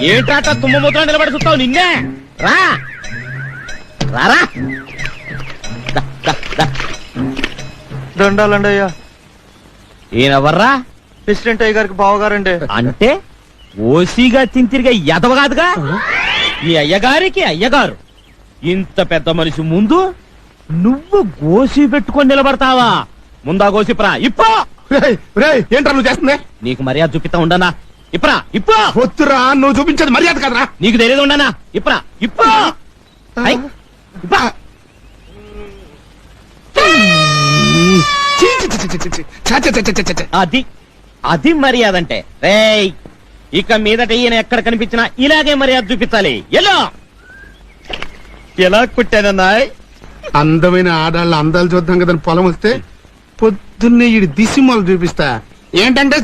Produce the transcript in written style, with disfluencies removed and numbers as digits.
ఏంట్రాట తుమ్మ మూతలో నిలబడి చూస్తావు నిన్నే రా రారా దండాలండి అయ్యా. ఈయనెవర్రా? ప్రెసిడెంట్ అయ్య గారికి బావగారండి. అంటే ఓసీగా తింతిరిగా ఎదవ కాదుగా ఈ అయ్యగారికి అయ్యగారు. ఇంత పెద్ద మనిషి ముందు నువ్వు గోసి పెట్టుకొని నిలబడతావా? ముందా గోసిప్రా ఇప్పో. ఏంట్రా నువ్వు చేస్తుంది? నీకు మర్యాద చూపిస్తా ఉండనా? ఇప్రా ఇప్పో. వద్దురా, నువ్వు చూపించేది మర్యాద కదరా. నీకు తెలియదు ఉండనా? ఇప్రా ఇప్పో. అది అది మర్యాద అంటే. రేయ్, ఇక మీదట ఈయన ఎక్కడ కనిపించినా ఇలాగే మర్యాద చూపించాలి. ఎలా కుట్టానన్నా? అందమైన ఆడాళ్ళ అందాలు చూద్దాం కదా పొలం వస్తే పొద్దున్నే ఈ దిసిమలు చూపిస్తా. ఏంటంటే